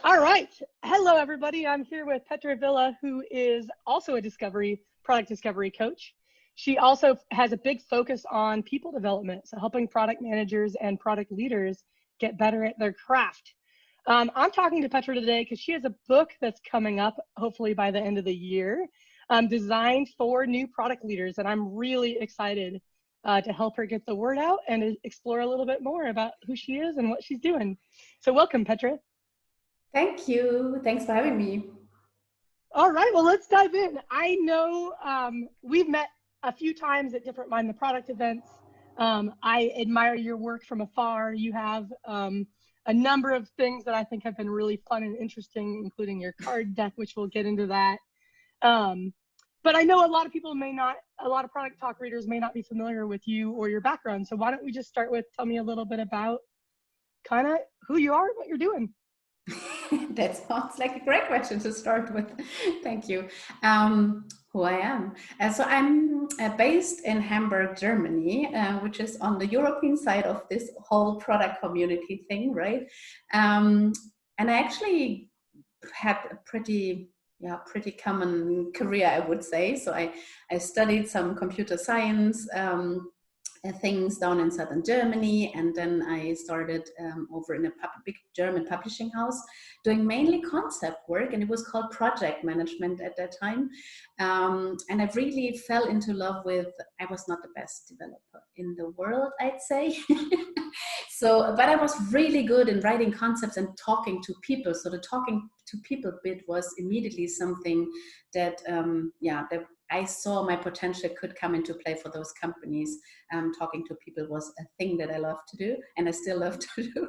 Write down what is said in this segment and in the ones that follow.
All right. Hello, everybody. I'm here with Petra Wille, who is also a product discovery coach. She also has a big focus on people development, so helping product managers and product leaders get better at their craft. I'm talking to Petra today because she has a book that's coming up, hopefully by the end of the year, designed for new product leaders. And I'm really excited to help her get the word out and explore a little bit more about who she is and what she's doing. So welcome, Petra. Thank you. Thanks for having me. All right, well, let's dive in. I know we've met a few times at different Mind the Product events. I admire your work from afar. You have a number of things that I think have been really fun and interesting, including your card deck, which we'll get into that. But I know a lot of people a lot of product talk readers may not be familiar with you or your background. So why don't we just start with, tell me a little bit about kind of who you are and what you're doing. That sounds like a great question to start with. Thank you. Who I am. So I'm based in Hamburg, Germany, which is on the European side of this whole product community thing, right? And I actually had a pretty common career, I would say. So I studied some computer science things down in southern Germany, and then I started over in a big German publishing house doing mainly concept work, and it was called project management at that time. And I really fell into love with, I was not the best developer in the world, I'd say. So, but I was really good in writing concepts and talking to people. So the talking to people bit was immediately something that, that I saw my potential could come into play for those companies. Talking to people was a thing that I love to do, and I still love to do.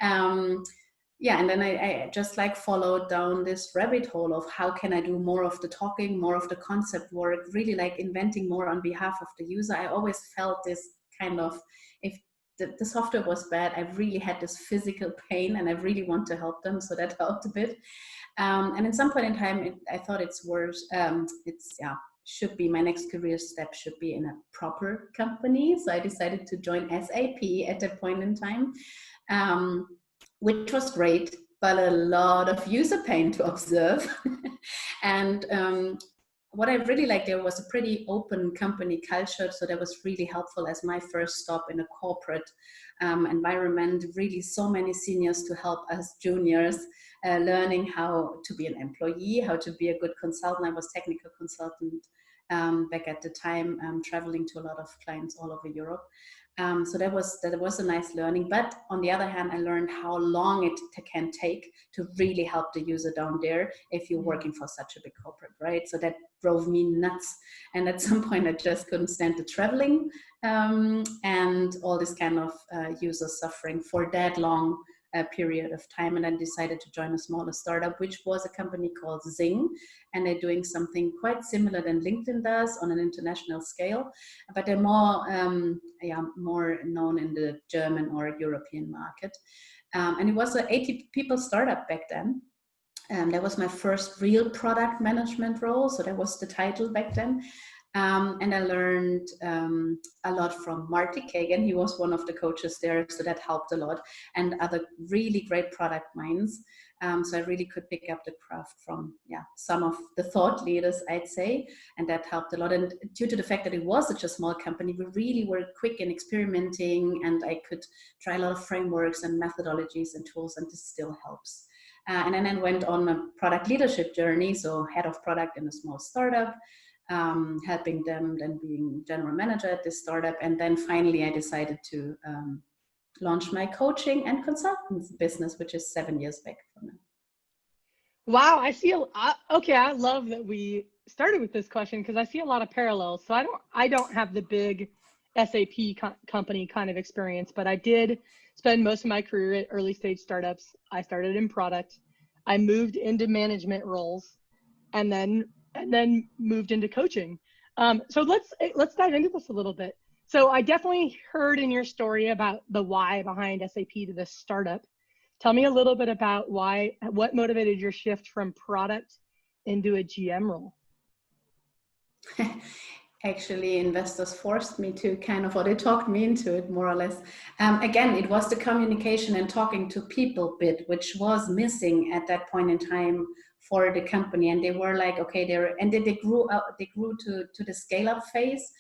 And then I just like followed down this rabbit hole of how can I do more of the talking, more of the concept work, really like inventing more on behalf of the user. I always felt this kind of, if the software was bad, I really had this physical pain and I really want to help them. So that helped a bit. And at some point in time, I thought it's worse. Should be my next career step should be in a proper company. So I decided to join SAP at that point in time, which was great, but a lot of user pain to observe. And what I really liked there was a pretty open company culture. So that was really helpful as my first stop in a corporate environment, really so many seniors to help us juniors learning how to be an employee, how to be a good consultant. I was technical consultant back at the time, traveling to a lot of clients all over Europe. So that was a nice learning. But on the other hand, I learned how long it can take to really help the user down there if you're working for such a big corporate, right? So that drove me nuts. And at some point, I just couldn't stand the traveling and all this kind of user suffering for that long period of time. And I decided to join a smaller startup, which was a company called Zing. And they're doing something quite similar than LinkedIn does on an international scale, but they're more known in the German or European market. And it was an 80 people startup back then. That was my first real product management role. So that was the title back then. And I learned a lot from Marty Kagan. He was one of the coaches there, so that helped a lot. And other really great product minds. So I really could pick up the craft from some of the thought leaders, I'd say, and that helped a lot. And due to the fact that it was such a small company, we really were quick in experimenting, and I could try a lot of frameworks and methodologies and tools, and this still helps. And then I went on a product leadership journey, so head of product in a small startup. Helping them, then being general manager at this startup. And then finally, I decided to launch my coaching and consultants business, which is 7 years back from now. Wow, I love that we started with this question because I see a lot of parallels. So I don't have the big SAP company kind of experience, but I did spend most of my career at early stage startups. I started in product. I moved into management roles, and then moved into coaching. So let's dive into this a little bit. So I definitely heard in your story about the why behind SAP to this startup. Tell me a little bit about what motivated your shift from product into a GM role. Actually, investors forced me to kind of, or they talked me into it more or less. Again, it was the communication and talking to people bit, which was missing at that point in time for the company. And they were like, okay, they grew up, they grew to the scale up phase.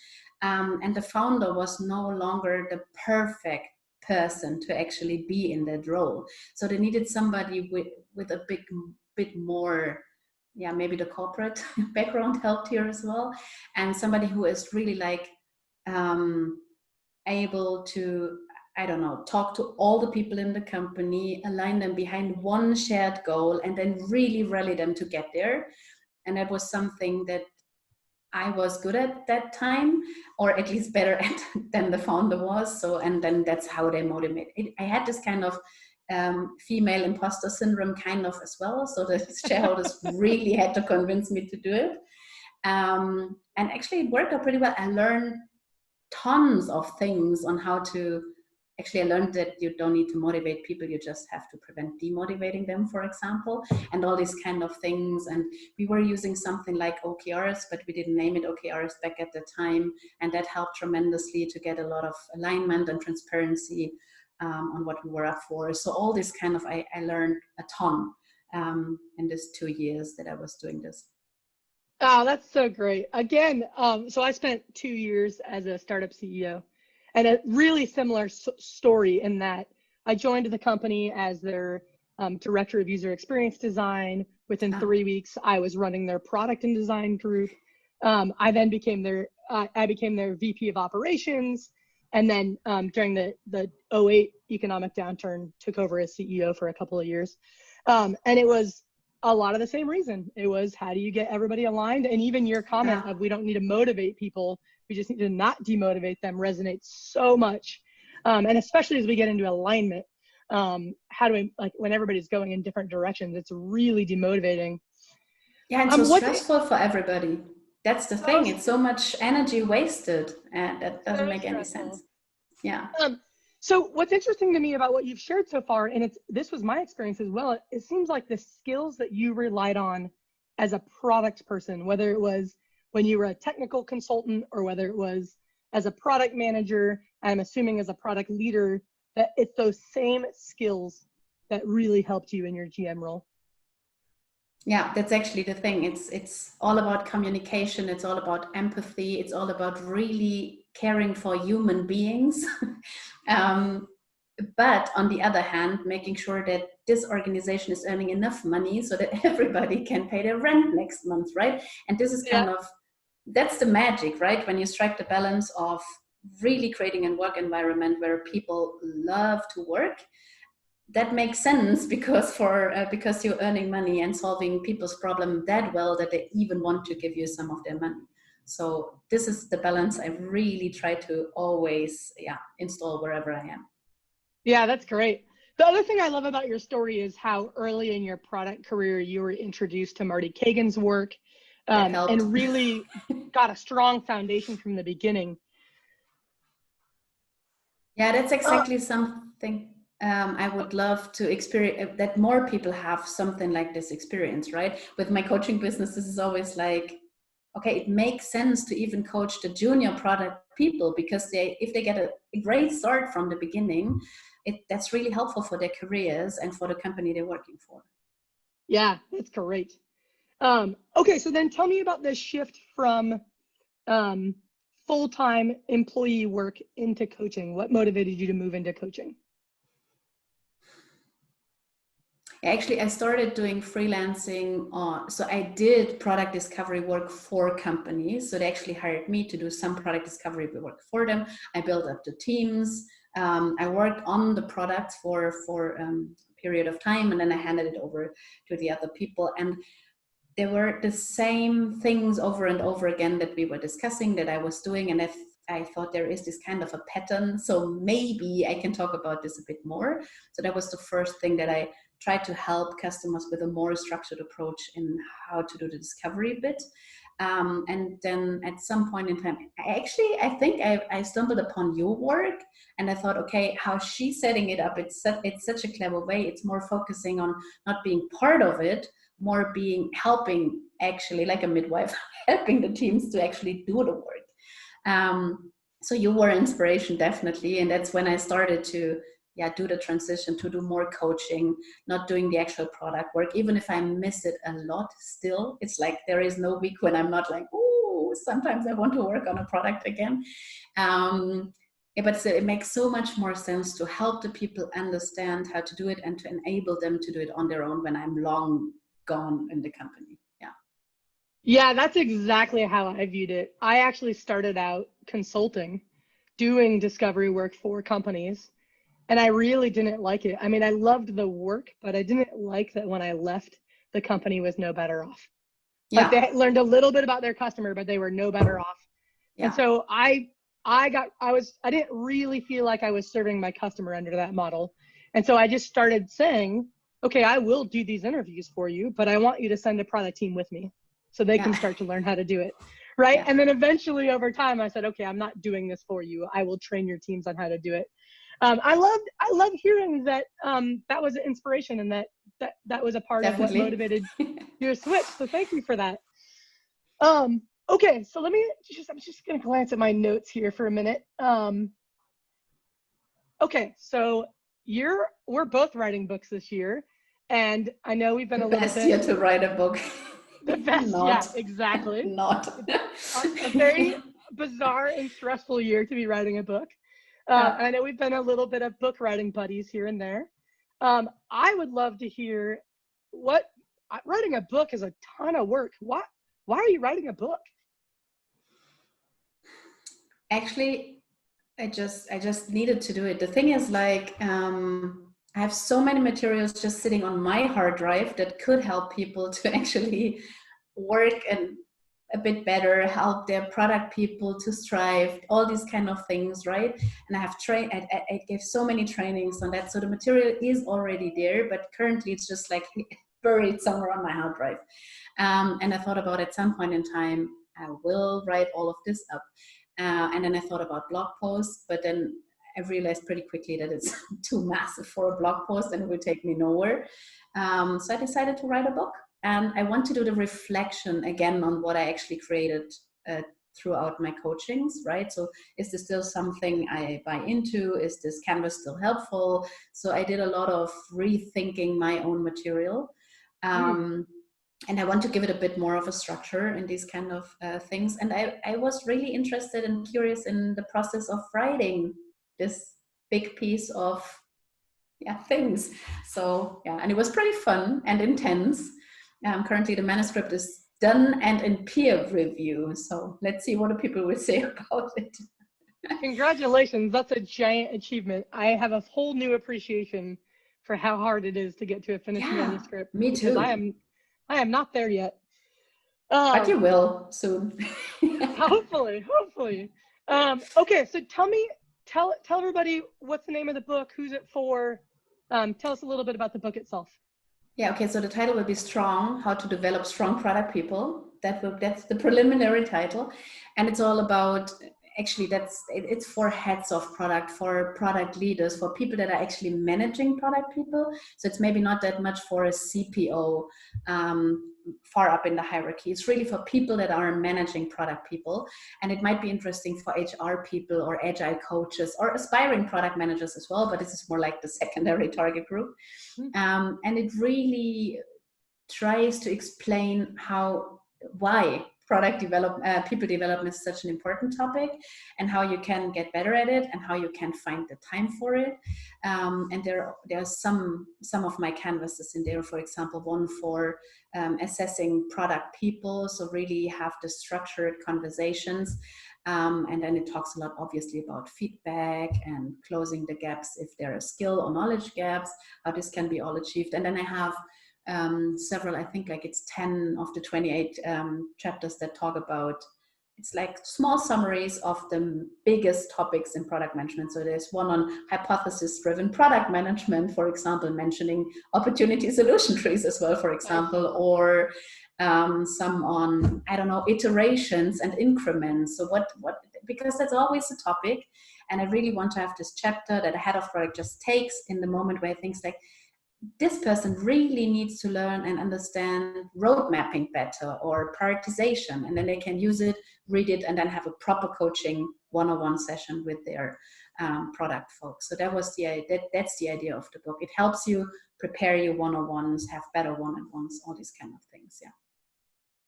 And the founder was no longer the perfect person to actually be in that role. So they needed somebody with a bit more, yeah, maybe the corporate background helped here as well, and somebody who is really like able to, I don't know, talk to all the people in the company, align them behind one shared goal, and then really rally them to get there. And that was something that I was good at that time, or at least better at than the founder was. So, and then that's how they motivate. I had this kind of female imposter syndrome kind of as well. So the shareholders really had to convince me to do it. And actually it worked out pretty well. I learned tons of things on how to, actually I learned that you don't need to motivate people, you just have to prevent demotivating them, for example, and all these kind of things. And we were using something like OKRs, but we didn't name it OKRs back at the time, and that helped tremendously to get a lot of alignment and transparency on what we were up for. So all this kind of, I learned a ton in this 2 years that I was doing this. Oh, that's so great. Again, so I spent 2 years as a startup CEO, and a really similar story in that I joined the company as their director of user experience design. Within 3 weeks, I was running their product and design group. I then became I became their VP of operations, and then during the 2008 economic downturn, took over as CEO for a couple of years. And it was a lot of the same reason. It was, how do you get everybody aligned? And even your comment of, we don't need to motivate people, we just need to not demotivate them, resonates so much. And especially as we get into alignment, how do we, like, when everybody's going in different directions, it's really demotivating. Yeah, and so stressful for everybody. That's the thing. It's so much energy wasted, and that doesn't make any sense. Yeah. So what's interesting to me about what you've shared so far, and this was my experience as well, it seems like the skills that you relied on as a product person, whether it was when you were a technical consultant or whether it was as a product manager, I'm assuming as a product leader, that it's those same skills that really helped you in your GM role. Yeah, that's actually the thing. It's all about communication. It's all about empathy. It's all about really caring for human beings. But on the other hand, making sure that this organization is earning enough money so that everybody can pay their rent next month, right? And this is kind of, that's the magic, right? When you strike the balance of really creating a work environment where people love to work, that makes sense because because you're earning money and solving people's problem that well that they even want to give you some of their money. So this is the balance I really try to always install wherever I am. Yeah, that's great. The other thing I love about your story is how early in your product career you were introduced to Marty Kagan's work, and really got a strong foundation from the beginning. Yeah, that's exactly something I would love to experience, that more people have something like this experience, right? With my coaching business, this is always like, okay, it makes sense to even coach the junior product people, because if they get a great start from the beginning, that's really helpful for their careers and for the company they're working for. Yeah, that's great. Okay, so then tell me about the shift from full-time employee work into coaching. What motivated you to move into coaching? Actually, I started doing freelancing. So I did product discovery work for companies. So they actually hired me to do some product discovery work for them. I built up the teams. I worked on the products for a period of time, and then I handed it over to the other people. And there were the same things over and over again that we were discussing, that I was doing. And I thought there is this kind of a pattern. So maybe I can talk about this a bit more. So that was the first thing, that I tried to help customers with a more structured approach in how to do the discovery bit. And then at some point in time, I think I stumbled upon your work, and I thought, okay, how she's setting it up, it's such a clever way. It's more focusing on not being part of it, more being helping, actually like a midwife, helping the teams to actually do the work. So you were inspiration, definitely. And that's when I started to do the transition to do more coaching, not doing the actual product work. Even if I miss it a lot still, it's like there is no week when I'm not like, oh, sometimes I want to work on a product again. But it makes so much more sense to help the people understand how to do it and to enable them to do it on their own when I'm long gone in the company. Yeah. Yeah, that's exactly how I viewed it. I actually started out consulting, doing discovery work for companies, and I really didn't like it. I mean, I loved the work, but I didn't like that when I left, the company was no better off. Like Yeah. they learned a little bit about their customer, but they were no better off. And Yeah. so I didn't really feel like I was serving my customer under that model. And so I just started saying, okay, I will do these interviews for you, but I want you to send a product team with me so they can start to learn how to do it. Right. Yeah. And then eventually over time, I said, okay, I'm not doing this for you. I will train your teams on how to do it. I love hearing that that was an inspiration and that was a part of what motivated your switch. So thank you for that. Okay, so I'm just gonna glance at my notes here for a minute. Okay, so we're both writing books this year, and I know we've been The a little best bit year to write a book. the best. Not. Yeah, exactly. Not. A very bizarre and stressful year to be writing a book. And I know we've been a little bit of book writing buddies here and there. I would love to hear writing a book is a ton of work. Why are you writing a book? Actually, I just needed to do it. The thing is, like, I have so many materials just sitting on my hard drive that could help people to actually work and a bit better, help their product people to strive, all these kind of things, right? And I have I gave so many trainings on that, so the material is already there, but currently it's just like buried somewhere on my hard drive. And I thought about at some point in time, I will write all of this up. And then I thought about blog posts, but then I realized pretty quickly that it's too massive for a blog post and it would take me nowhere. So I decided to write a book, and I want to do the reflection again on what I actually created throughout my coachings, right? So is this still something I buy into? Is this canvas still helpful? So I did a lot of rethinking my own material. And I want to give it a bit more of a structure in these kind of things. And I was really interested and curious in the process of writing this big piece of things. So and it was pretty fun and intense. Currently the manuscript is done and in peer review. So let's see what the people will say about it. Congratulations, that's a giant achievement. I have a whole new appreciation for how hard it is to get to a finished manuscript. Me too. Because I am not there yet. But you will soon. hopefully. Okay, so tell everybody what's the name of the book, who's it for? Tell us a little bit about the book itself. Yeah, okay, so the title will be Strong, How to Develop Strong Product People. That's the preliminary title. And it's all about, actually it's for heads of product, for product leaders, for people that are actually managing product people. So it's maybe not that much for a CPO far up in the hierarchy. It's really for people that are managing product people. And it might be interesting for HR people or agile coaches or aspiring product managers as well, but this is more like the secondary target group. And it really tries to explain why product people development is such an important topic, and how you can get better at it, and how you can find the time for it. And there are some of my canvases in there. For example, one for assessing product people, so really have the structured conversations. And then it talks a lot, obviously, about feedback and closing the gaps if there are skill or knowledge gaps, how this can be all achieved. And then I have several, I think like it's 10 of the 28 chapters that talk about, it's like small summaries of the biggest topics in product management. So there's one on hypothesis-driven product management, for example, mentioning opportunity solution trees as well, for example, or some on, I don't know, iterations and increments. So what, because that's always a topic. And I really want to have this chapter that a head of product just takes in the moment where he thinks like, this person really needs to learn and understand road mapping better or prioritization, and then they can use it, read it, and then have a proper coaching one-on-one session with their product folks. So that's the idea of the book. It helps you prepare your one-on-ones, have better one-on-ones, all these kind of things. Yeah.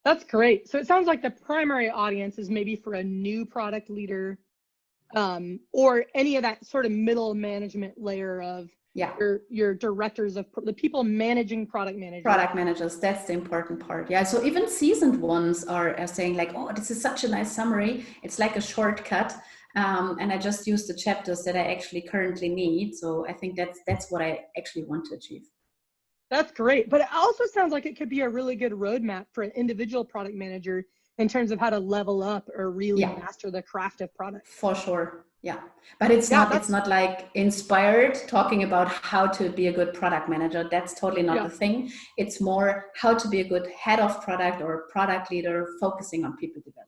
That's great. So it sounds like the primary audience is maybe for a new product leader, or any of that sort of middle management layer of your directors of the people managing product managers. That's the important part. Yeah, so even seasoned ones are saying like, oh, this is such a nice summary, it's like a shortcut, and I just use the chapters that I actually currently need. So I think that's what I actually want to achieve. That's great. But it also sounds like it could be a really good roadmap for an individual product manager in terms of how to level up or really master the craft of product. For sure. Yeah. But it's not like inspired talking about how to be a good product manager. That's totally not the thing. It's more how to be a good head of product or product leader, focusing on people development.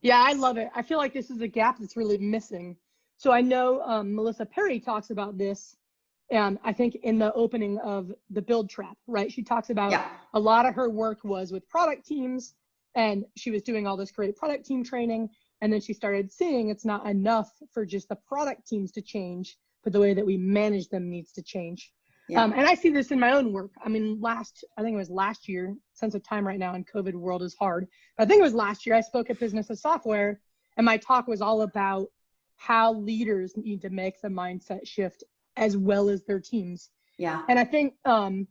Yeah, I love it. I feel like this is a gap that's really missing. So I know Melissa Perry talks about this, I think in the opening of the Build Trap, right? She talks about a lot of her work was with product teams, and she was doing all this great product team training. And then she started seeing it's not enough for just the product teams to change, but the way that we manage them needs to change. Yeah. And I see this in my own work. I mean, I think it was last year, sense of time right now in COVID world is hard. But I think it was last year I spoke at Business of Software, and my talk was all about how leaders need to make the mindset shift as well as their teams. Yeah. And I think, I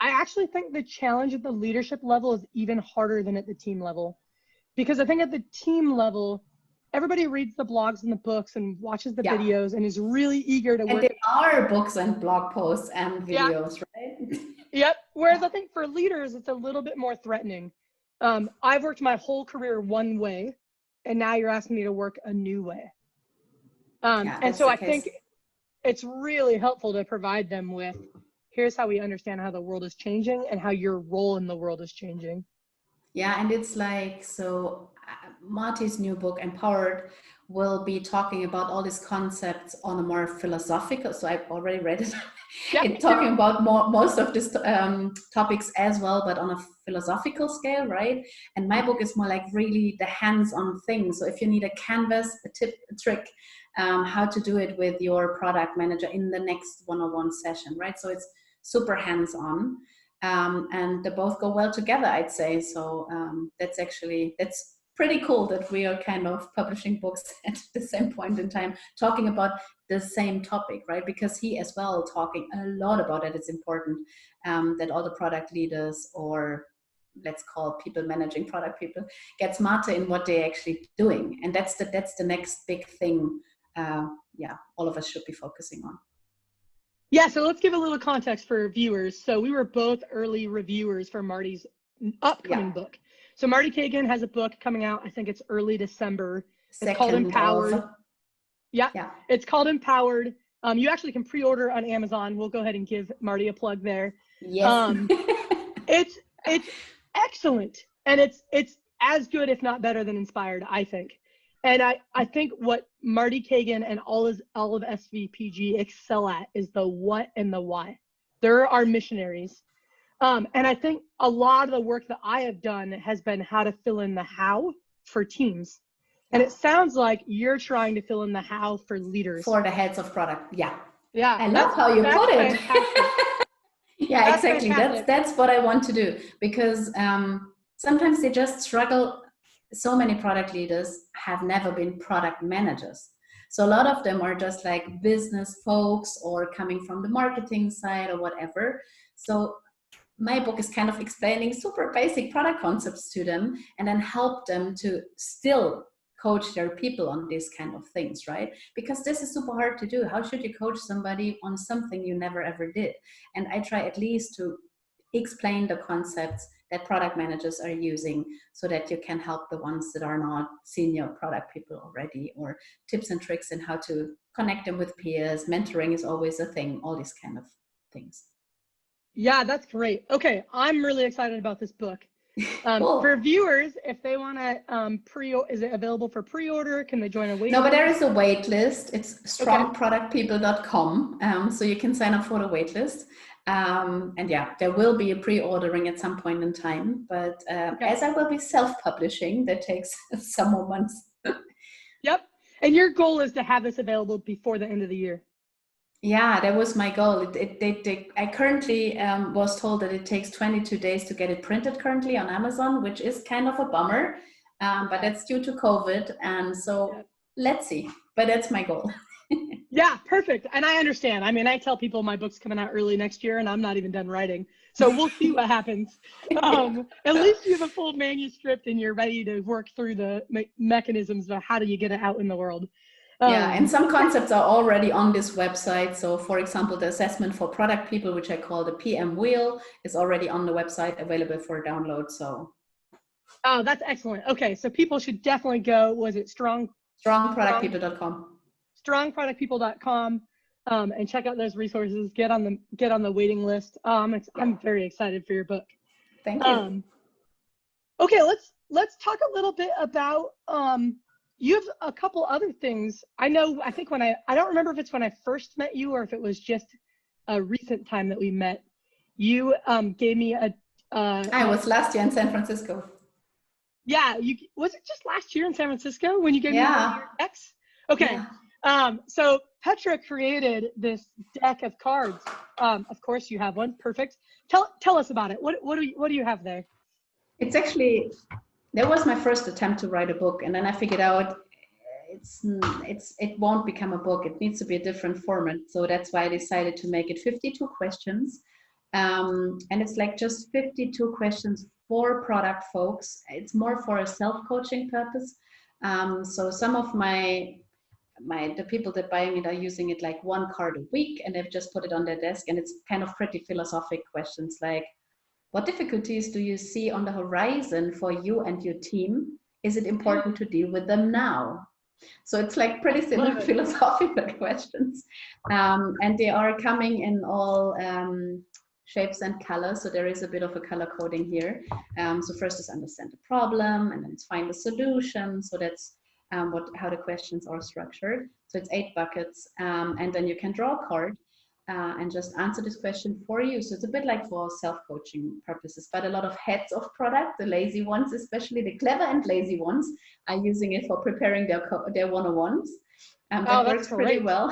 actually think the challenge at the leadership level is even harder than at the team level. Because I think at the team level, everybody reads the blogs and the books and watches the videos and is really eager to work. And there are books and blog posts and videos, right? Yep. Whereas I think for leaders, it's a little bit more threatening. I've worked my whole career one way, and now you're asking me to work a new way. And so I think it's really helpful to provide them with, here's how we understand how the world is changing and how your role in the world is changing. Yeah, and it's like, so Marty's new book, Empowered, will be talking about all these concepts on a more philosophical, so I've already read it, it's talking about most of these topics as well, but on a philosophical scale, right? And my book is more like really the hands-on thing. So if you need a canvas, a tip, a trick, how to do it with your product manager in the next one-on-one session, right? So it's super hands-on. And they both go well together, I'd say. So that's pretty cool that we are kind of publishing books at the same point in time, talking about the same topic, right? Because he as well talking a lot about it. It's important that all the product leaders, or let's call people managing product people, get smarter in what they're actually doing. And that's the next big thing. All of us should be focusing on. Yeah, so let's give a little context for viewers. So we were both early reviewers for Marty's upcoming book. So Marty Kagan has a book coming out, I think it's early December. It's called Empowered. It's called Empowered. You actually can pre-order on Amazon. We'll go ahead and give Marty a plug there. Yes. It's excellent. And it's as good, if not better than Inspired, I think. And I think what Marty Kagan and all of SVPG excel at is the what and the why. They're our missionaries. And I think a lot of the work that I have done has been how to fill in the how for teams. And it sounds like you're trying to fill in the how for leaders. For the heads of product. Yeah. Yeah. I love how you put it. Yeah, that's exactly. Fantastic. That's what I want to do, because sometimes they just struggle. So many product leaders have never been product managers. So a lot of them are just like business folks or coming from the marketing side or whatever. So my book is kind of explaining super basic product concepts to them, and then help them to still coach their people on these kind of things, right? Because this is super hard to do. How should you coach somebody on something you never ever did? And I try at least to explain the concepts that product managers are using, so that you can help the ones that are not senior product people already, or tips and tricks and how to connect them with peers. Mentoring is always a thing, all these kind of things. Yeah, that's great. Okay, I'm really excited about this book. Cool. For viewers, if they want to is it available for pre-order? Can they join a wait list? No, but there is a wait list. It's strongproductpeople.com. So you can sign up for the wait list. And yeah, there will be a pre-ordering at some point in time, but Okay. as I will be self-publishing, that takes some more months. Yep. And your goal is to have this available before the end of the year. Yeah, that was my goal. I currently was told that it takes 22 days to get it printed currently on Amazon, which is kind of a bummer, but that's due to COVID. And so let's see, but that's my goal. Yeah, perfect. And I understand. I mean, I tell people my book's coming out early next year and I'm not even done writing. So we'll see what happens. At least you have a full manuscript and you're ready to work through the mechanisms of how do you get it out in the world. Yeah, and some concepts are already on this website. So for example, the assessment for product people, which I call the PM wheel, is already on the website available for download. So oh, that's excellent. Okay, so people should definitely go. Was it strongproductpeople.com? strongproductpeople.com, and check out those resources. Get on the waiting list. I'm very excited for your book. Thank you. Okay, let's talk a little bit about you have a couple other things. I think I don't remember if it's when I first met you or if it was just a recent time that we met. You gave me I was last year in San Francisco. Yeah, was it just last year in San Francisco when you gave me one of your decks? Okay. Yeah. So Petra created this deck of cards. Of course you have one. Perfect. Tell us about it. What do you have there? It's actually, that was my first attempt to write a book, and then I figured out it won't become a book. It needs to be a different format. So that's why I decided to make it 52 questions. And it's like just 52 questions for product folks. It's more for a self-coaching purpose. So some of the people that buying it are using it like one card a week, and they've just put it on their desk, and it's kind of pretty philosophic questions like, what difficulties do you see on the horizon for you and your team? Is it important to deal with them now? So it's like pretty similar philosophical questions. And they are coming in all shapes and colors. So there is a bit of a color coding here. So first is understand the problem, and then it's find the solution. So that's how the questions are structured. So it's 8 buckets, and then you can draw a card and just answer this question for you. So it's a bit like for self-coaching purposes, but a lot of heads of product, the lazy ones, especially the clever and lazy ones, are using it for preparing their one-on-ones. That works pretty well.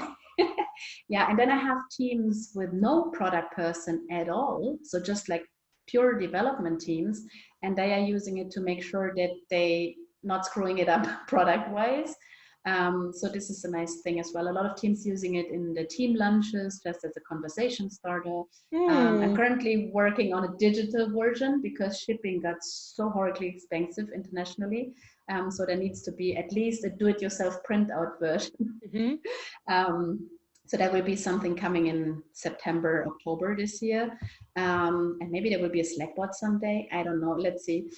Yeah, and then I have teams with no product person at all, so just like pure development teams, and they are using it to make sure that they not screwing it up product-wise. So this is a nice thing as well. A lot of teams using it in the team lunches, just as a conversation starter. I'm currently working on a digital version because shipping got so horribly expensive internationally. So there needs to be at least a do-it-yourself printout version. So there will be something coming in September, October this year. And maybe there will be a Slack bot someday. I don't know. Let's see.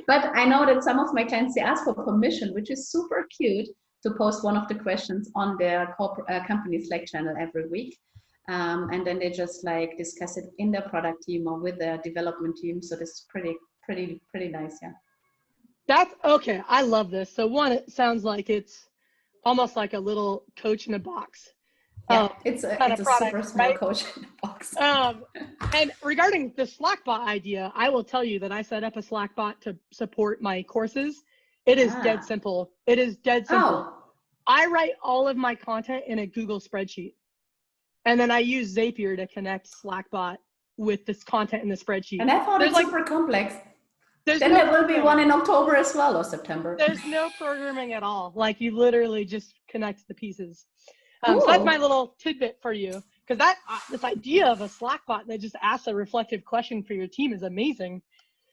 But I know that some of my clients, they ask for permission, which is super cute, to post one of the questions on their company Slack channel every week. And then they just like discuss it in their product team or with their development team. So this is pretty nice. Yeah. That's okay. I love this. So one, it sounds like it's almost like a little coach in a box. Yeah, it's a super small coach in a box. And regarding the Slackbot idea, I will tell you that I set up a Slackbot to support my courses. It is dead simple. It is dead simple. I write all of my content in a Google spreadsheet. And then I use Zapier to connect Slackbot with this content in the spreadsheet. And I thought it's like, super complex. Then there will be one in October as well, or September. There's no programming at all. Like you literally just connect the pieces. So that's my little tidbit for you, because this idea of a Slackbot that just asks a reflective question for your team is amazing.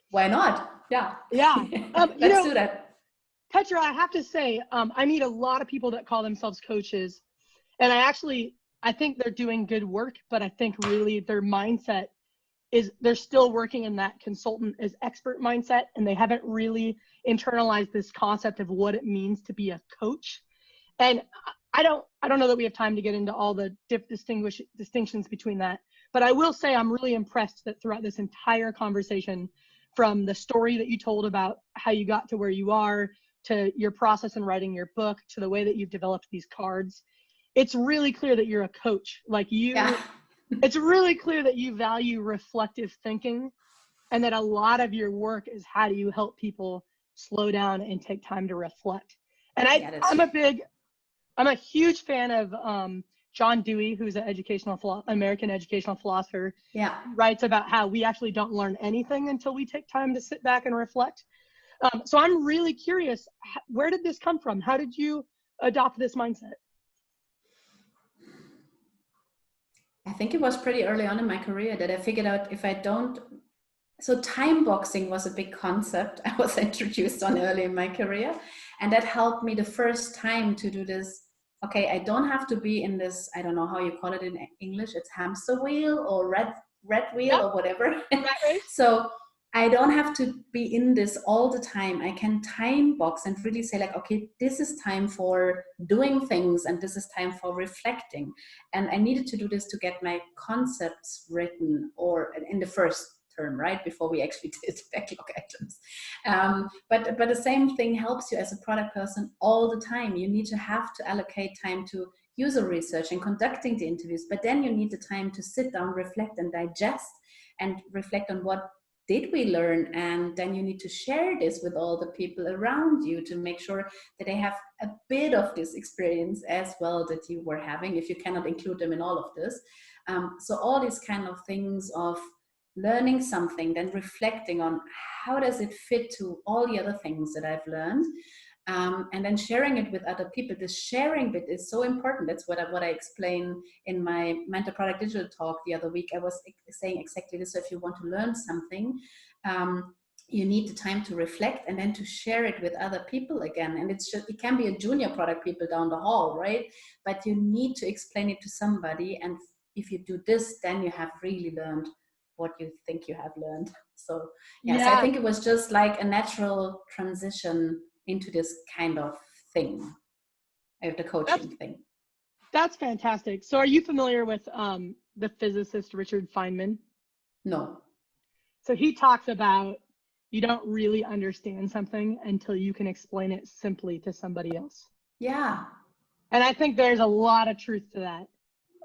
Why not? Yeah. Yeah. Let's do that. Petra, I have to say, I meet a lot of people that call themselves coaches, and I think they're doing good work, but I think really their mindset is they're still working in that consultant as expert mindset, and they haven't really internalized this concept of what it means to be a coach. And I don't know that we have time to get into all the distinctions between that, but I will say I'm really impressed that throughout this entire conversation, from the story that you told about how you got to where you are, to your process in writing your book, to the way that you've developed these cards, it's really clear that you're a coach. Like it's really clear that you value reflective thinking, and that a lot of your work is how do you help people slow down and take time to reflect. And I'm a huge fan of John Dewey, who's an American educational philosopher. Yeah. He writes about how we actually don't learn anything until we take time to sit back and reflect. So I'm really curious, where did this come from? How did you adopt this mindset? I think it was pretty early on in my career that I figured out if I don't, so time boxing was a big concept I was introduced on early in my career. And that helped me the first time to do this. Okay, I don't have to be in this, I don't know how you call it in English, it's hamster wheel or red wheel or whatever. So I don't have to be in this all the time. I can time box and really say like, okay, this is time for doing things and this is time for reflecting. And I needed to do this to get my concepts written, or in the first term, right, before we actually did backlog items. But the same thing helps you as a product person all the time. You need to have to allocate time to user research and conducting the interviews, but then you need the time to sit down, reflect and digest and reflect on what did we learn, and then you need to share this with all the people around you to make sure that they have a bit of this experience as well that you were having, if you cannot include them in all of this. So all these kind of things of learning something, then reflecting on how does it fit to all the other things that I've learned, and then sharing it with other people. The sharing bit is so important. That's what I explained in my Mentor Product Digital talk the other week. I was saying exactly this. So if you want to learn something, you need the time to reflect and then to share it with other people again. And it's just, it can be a junior product people down the hall, right? But you need to explain it to somebody. And if you do this, then you have really learned what you think you have learned. So yes, I think it was just like a natural transition into this kind of thing, the coaching thing. That's fantastic. So are you familiar with the physicist Richard Feynman? No. So he talks about you don't really understand something until you can explain it simply to somebody else. Yeah. And I think there's a lot of truth to that.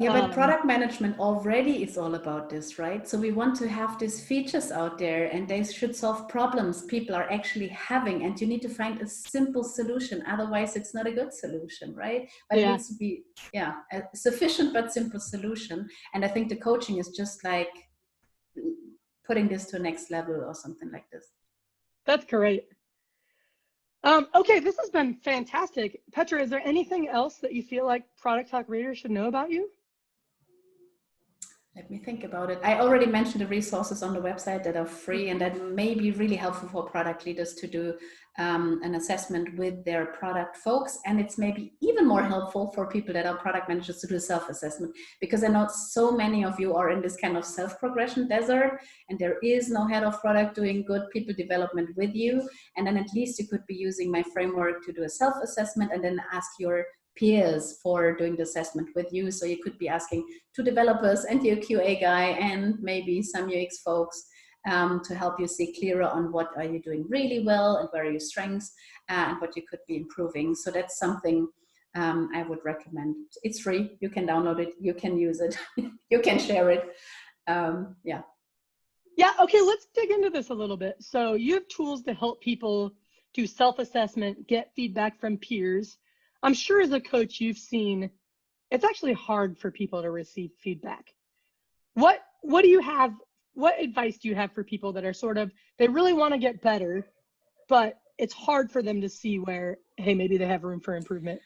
Yeah, but product management already is all about this, right? So we want to have these features out there and they should solve problems people are actually having, and you need to find a simple solution. Otherwise it's not a good solution, right? But it needs to be, a sufficient but simple solution. And I think the coaching is just like putting this to a next level or something like this. That's great. Okay, this has been fantastic. Petra, is there anything else that you feel like Product Talk readers should know about you? Let me think about it. I already mentioned the resources on the website that are free and that may be really helpful for product leaders to do an assessment with their product folks. And it's maybe even more helpful for people that are product managers to do a self-assessment, because I know so many of you are in this kind of self-progression desert and there is no head of product doing good people development with you. And then at least you could be using my framework to do a self-assessment and then ask your peers for doing the assessment with you. So you could be asking two developers and your QA guy and maybe some UX folks to help you see clearer on what are you doing really well and where are your strengths and what you could be improving. So that's something I would recommend. It's free. You can download it. You can use it. You can share it. Yeah. Okay, let's dig into this a little bit. So you have tools to help people do self-assessment, get feedback from peers. I'm sure as a coach, you've seen it's actually hard for people to receive feedback. What do you have? What advice do you have for people that are sort of, they really want to get better, but it's hard for them to see where, hey, maybe they have room for improvement?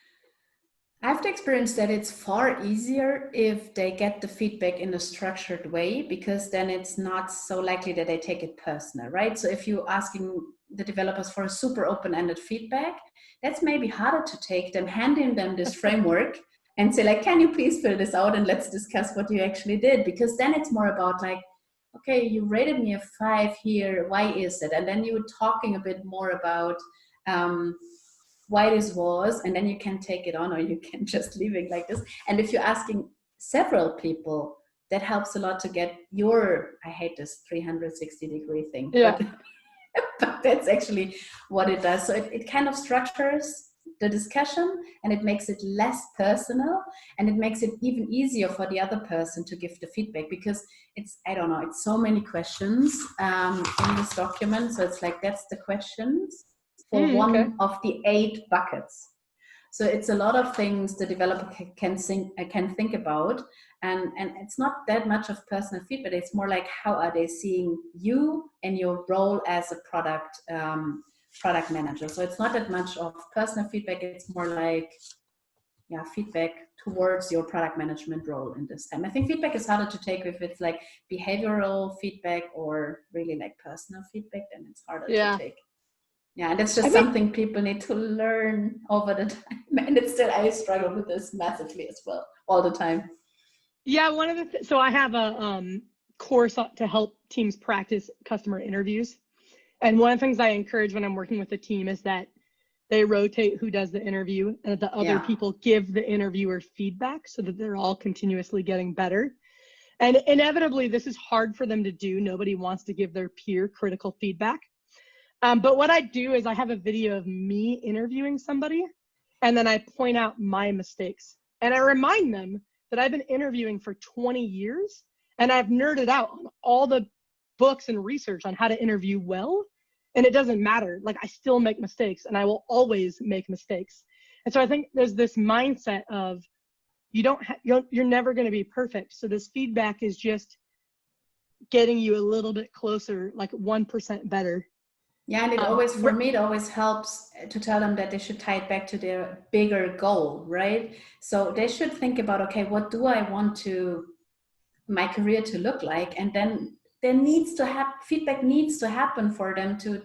I have the experience that it's far easier if they get the feedback in a structured way, because then it's not so likely that they take it personal, right? So if you're asking the developers for a super open-ended feedback, that's maybe harder to take than handing them this framework and say like, can you please fill this out and let's discuss what you actually did? Because then it's more about like, okay, you rated me a 5 here, why is it? And then you're talking a bit more about why this was, and then you can take it on or you can just leave it like this. And if you're asking several people, that helps a lot to get your, I hate this 360-degree thing, but that's actually what it does. So it kind of structures the discussion, and it makes it less personal, and it makes it even easier for the other person to give the feedback, because it's, I don't know, it's so many questions in this document. So it's like, that's the questions for Okay. one of the 8 buckets. So it's a lot of things the developer can think about, and it's not that much of personal feedback. It's more like, how are they seeing you and your role as a product manager. So it's not that much of personal feedback. It's more like, yeah, feedback towards your product management role in this time. I think feedback is harder to take if it's like behavioral feedback or really like personal feedback. Then it's harder to take. Yeah, and that's just something people need to learn over the time. And it's still, I struggle with this massively as well, all the time. Yeah, one of the so I have a course to help teams practice customer interviews. And one of the things I encourage when I'm working with the team is that they rotate who does the interview, and that the other people give the interviewer feedback so that they're all continuously getting better. And inevitably, this is hard for them to do. Nobody wants to give their peer critical feedback. But what I do is I have a video of me interviewing somebody, and then I point out my mistakes. And I remind them that I've been interviewing for 20 years, and I've nerded out on all the books and research on how to interview well. And it doesn't matter. Like, I still make mistakes, and I will always make mistakes. And so I think there's this mindset of you're never going to be perfect. So this feedback is just getting you a little bit closer, like 1% better. Yeah, and it always, for me, it always helps to tell them that they should tie it back to their bigger goal, right? So they should think about, okay, what do I want my career to look like? And then there needs to have feedback needs to happen for them to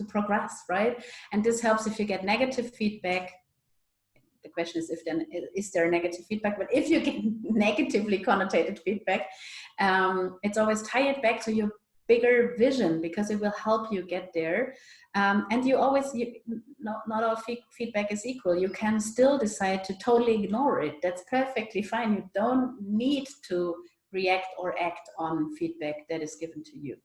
progress, right? And this helps if you get negative feedback. The question is, is there negative feedback? But if you get negatively connotated feedback, it's always tie it back to your bigger vision, because it will help you get there. And not all feedback is equal. You can still decide to totally ignore it. That's perfectly fine. You don't need to react or act on feedback that is given to you.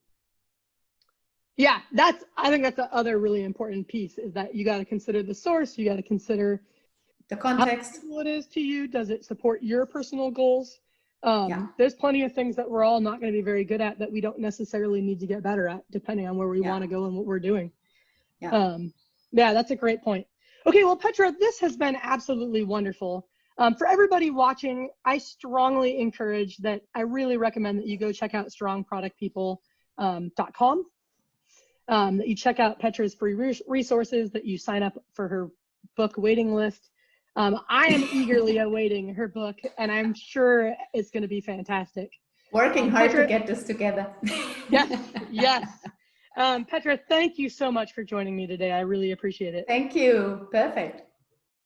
Yeah, I think that's the other really important piece, is that you got to consider the source. You got to consider the context. How it is to you. Does it support your personal goals? There's plenty of things that we're all not going to be very good at that we don't necessarily need to get better at, depending on where we want to go and what we're doing. Yeah, that's a great point. Okay, well, Petra, this has been absolutely wonderful. For everybody watching, I strongly encourage that. I really recommend that you go check out strongproductpeople.com, that you check out Petra's free resources, that you sign up for her book waiting list. I am eagerly awaiting her book, and I'm sure it's going to be fantastic. Working hard Petra, to get this together. Yes. Petra, thank you so much for joining me today. I really appreciate it. Thank you. Perfect.